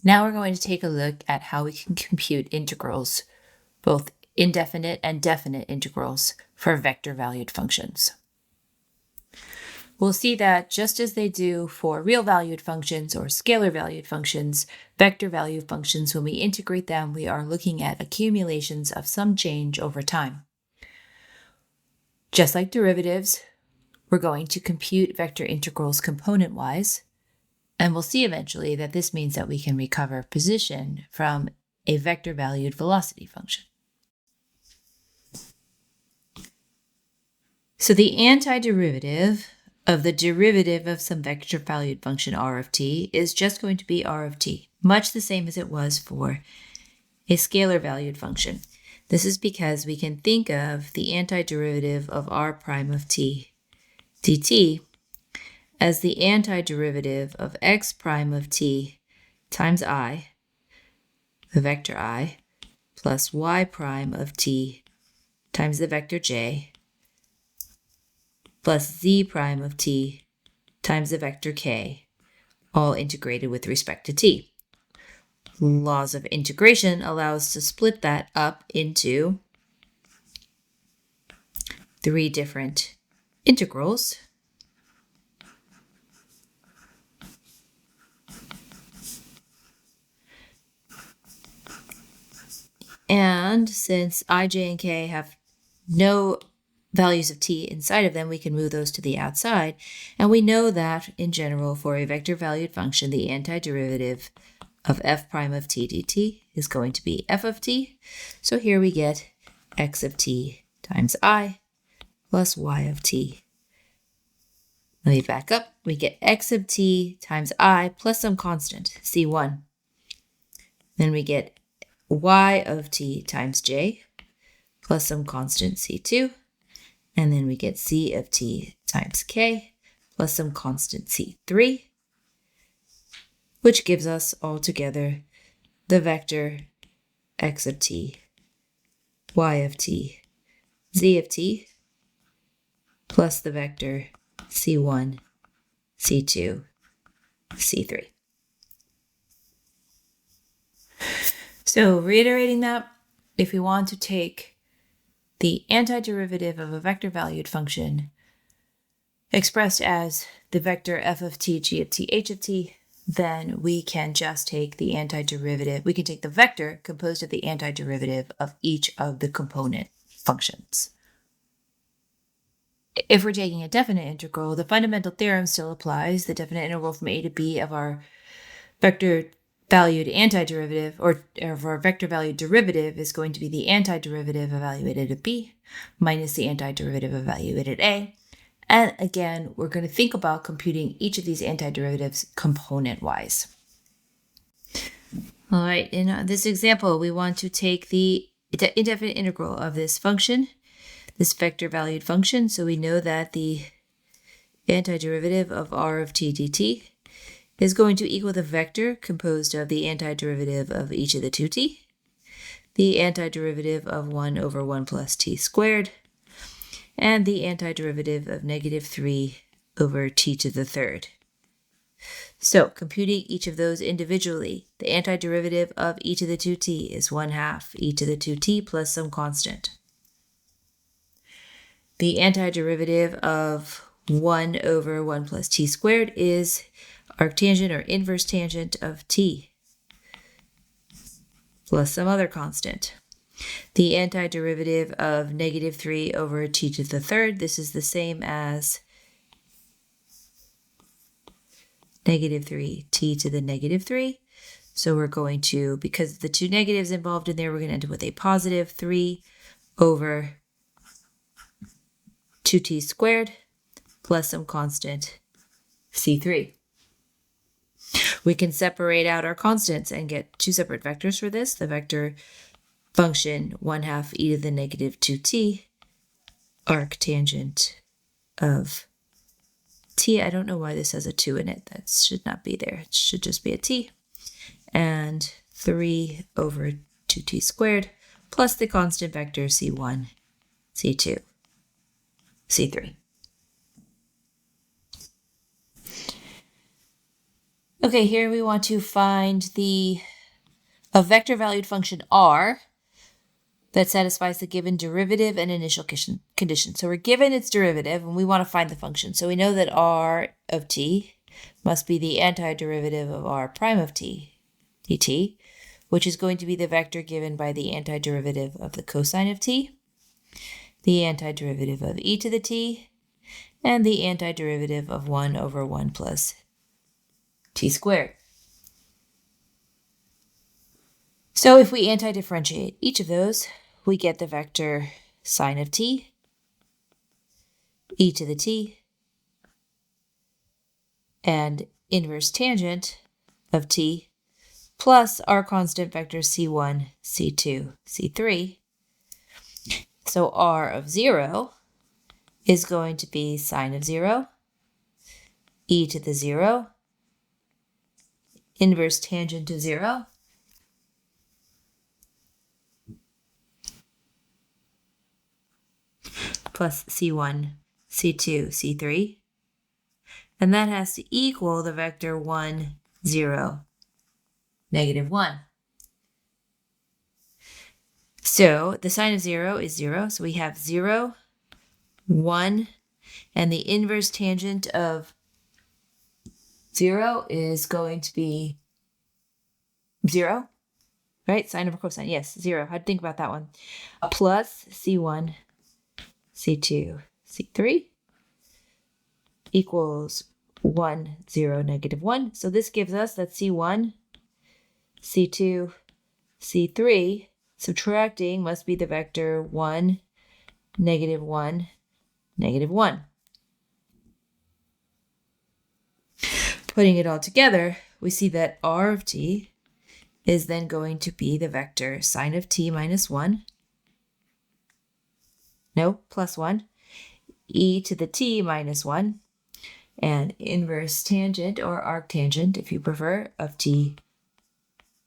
Now we're going to take a look at how we can compute integrals, both indefinite and definite integrals for vector-valued functions. We'll see that just as they do for real-valued functions or scalar-valued functions, vector-valued functions, when we integrate them, we are looking at accumulations of some change over time. Just like derivatives, we're going to compute vector integrals component-wise, and we'll see eventually that this means that we can recover position from a vector-valued velocity function. So the antiderivative of the derivative of some vector-valued function r of t is just going to be r of t, much the same as it was for a scalar-valued function. This is because we can think of the antiderivative of r prime of t dt as the antiderivative of x prime of t times I, the vector I, plus y prime of t times the vector j, plus z prime of t times the vector k, all integrated with respect to t. Laws of integration allow us to split that up into three different integrals. And since I, j, and k have no values of t inside of them, we can move those to the outside. And we know that, in general, for a vector-valued function, the antiderivative of f prime of t dt is going to be f of t. So here we get x of t times I plus y of t. Let me back up. We get x of t times I plus some constant, c1. Then we get y of t times j plus some constant, c2. And then we get c of t times k plus some constant, c3, which gives us altogether the vector x of t, y of t, z of t, plus the vector c1, c2, c3. So reiterating that, if we want to take the antiderivative of a vector-valued function expressed as the vector f of t, g of t, h of t, then we can just take the antiderivative. We can take the vector composed of the antiderivative of each of the component functions. If we're taking a definite integral, the fundamental theorem still applies. The definite integral from a to b of our vector-valued antiderivative, or of our vector-valued derivative, is going to be the antiderivative evaluated at b minus the antiderivative evaluated at a. And again, we're going to think about computing each of these antiderivatives component-wise. All right, in this example, we want to take the indefinite integral of this function, this vector-valued function. So we know that the antiderivative of r of t dt is going to equal the vector composed of the antiderivative of each of the 2t, the antiderivative of 1 over 1 plus t squared, and the antiderivative of negative 3 over t to the third. So computing each of those individually, the antiderivative of e to the 2t is 1/2 e to the 2t plus some constant. The antiderivative of 1 over 1 plus t squared is arctangent or inverse tangent of t plus some other constant. The antiderivative of negative 3 over t to the third, this is the same as negative 3 t to the negative 3. So we're going to, because the two negatives involved in there, we're going to end up with a positive 3 over 2t squared plus some constant, c3. We can separate out our constants and get two separate vectors for this. The vector function 1/2 e to the negative 2t, arctangent of t. I don't know why this has a 2 in it. That should not be there. It should just be a t. And 3 over 2t squared plus the constant vector c1, c2, c3. Okay, here we want to find a vector valued function r that satisfies the given derivative and initial condition. So we're given its derivative and we want to find the function. So we know that r of t must be the antiderivative of r prime of t dt, which is going to be the vector given by the antiderivative of the cosine of t, the antiderivative of e to the t, and the antiderivative of 1 over 1 plus t squared. So if we antidifferentiate each of those, we get the vector sine of t, e to the t, and inverse tangent of t, plus our constant vectors c1, c2, c3. So r of 0 is going to be sine of 0, e to the 0, inverse tangent of 0, plus c1, c2, c3. And that has to equal the vector 1, 0, negative 1. So the sine of 0 is 0. So we have 0, 1, and the inverse tangent of 0 is going to be 0, right? Sine over cosine, yes, 0. How'd you think about that one? Plus c1, c2, c3 equals 1, 0, negative 1. So this gives us that c1, c2, c3 subtracting must be the vector 1, negative 1, negative 1. Putting it all together, we see that r of t is then going to be the vector sine of t minus 1, no, plus 1, e to the t minus 1, and inverse tangent or arctangent, if you prefer, of t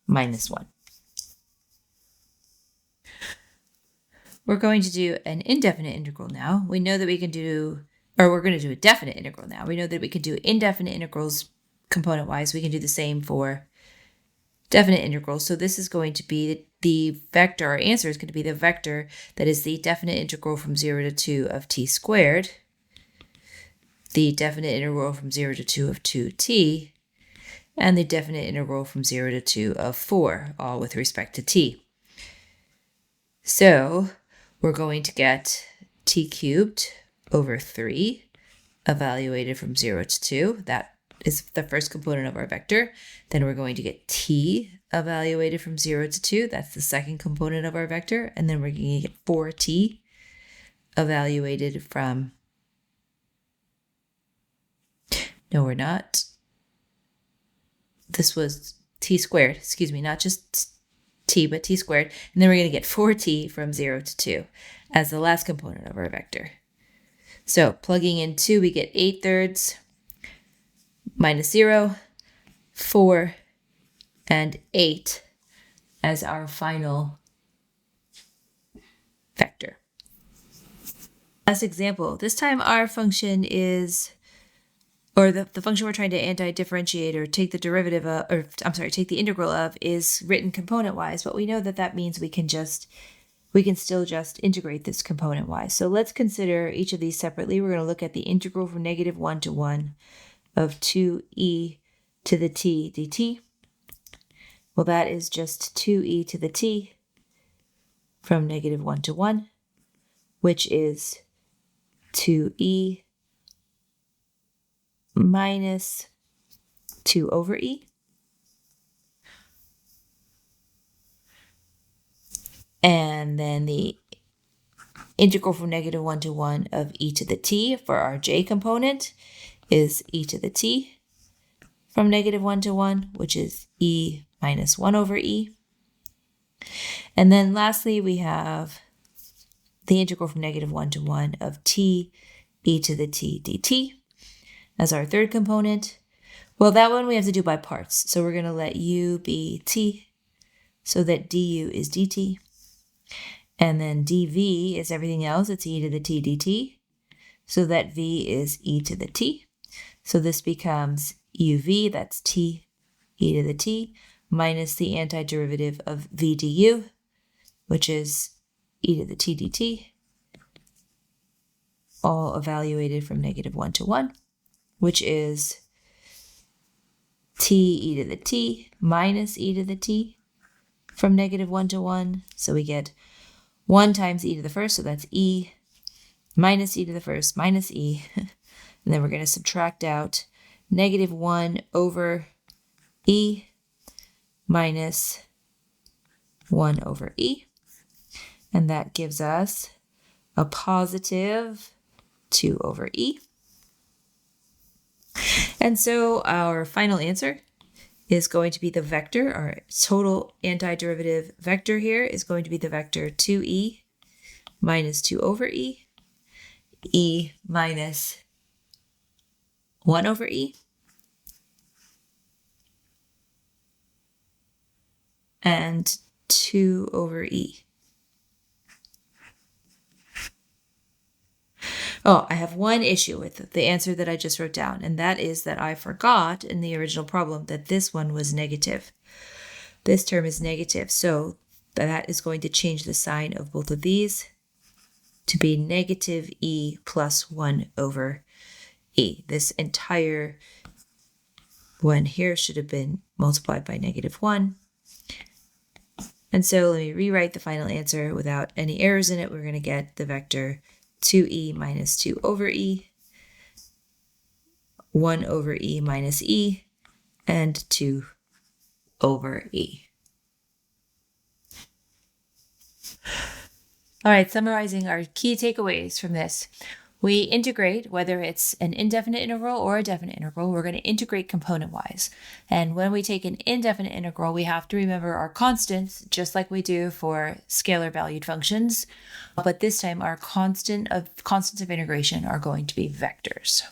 minus 1. We're going to do an indefinite integral now. We know that we can do, or we're going to do a definite integral now. We know that we can do indefinite integrals component-wise. We can do the same for definite integrals. So this is going to be the vector, our answer is going to be the vector that is the definite integral from 0 to 2 of t squared, the definite integral from 0 to 2 of 2t, and the definite integral from 0 to 2 of 4, all with respect to t. So we're going to get t cubed over 3 evaluated from 0 to 2. That is the first component of our vector. Then we're going to get t evaluated from 0 to 2. That's the second component of our vector. And then we're going to get 4t evaluated from, no, we're not. This was t squared, excuse me, not just t, but t squared. And then we're going to get 4t from 0 to 2 as the last component of our vector. So plugging in 2, we get 8/3 minus 0, 4, and 8 as our final vector. Last example, this time our function is, or the function we're trying to anti-differentiate or take the derivative of, or I'm sorry, take the integral of is written component-wise, but we know that that means we can still just integrate this component-wise. So let's consider each of these separately. We're going to look at the integral from negative 1 to 1 of 2e to the t dt. Well, that is just 2e to the t from negative 1 to 1, which is 2e minus 2 over e. And then the integral from negative 1 to 1 of e to the t for our j component is e to the t from negative 1 to 1, which is e minus 1 over e. And then lastly, we have the integral from negative 1 to 1 of t e to the t dt as our third component. Well, that one we have to do by parts. So we're going to let u be t so that du is dt. And then dv is everything else. It's e to the t dt. So that v is e to the t. So this becomes uv, that's t e to the t minus the antiderivative of v du, which is e to the t dt, all evaluated from -1 to 1, which is t e to the t minus e to the t from -1 to 1. So we get 1 times e to the first, so that's e, minus e to the first minus e. And then we're going to subtract out -1 over e minus 1 over e. And that gives us a positive 2 over e. And so our final answer is going to be the vector. Our total antiderivative vector here is going to be the vector 2e minus 2 over e, e minus 1 over e, and 2 over e. Oh, I have one issue with the answer that I just wrote down, and that is that I forgot in the original problem that this one was negative. This term is negative, so that is going to change the sign of both of these to be negative e plus 1 over e. This entire one here should have been multiplied by -1. And so let me rewrite the final answer without any errors in it. We're going to get the vector 2e minus 2 over e, 1 over e minus e, and 2 over e. All right, summarizing our key takeaways from this. We integrate, whether it's an indefinite integral or a definite integral, we're going to integrate component-wise. And when we take an indefinite integral, we have to remember our constants, just like we do for scalar valued functions. But this time, our constants of integration are going to be vectors.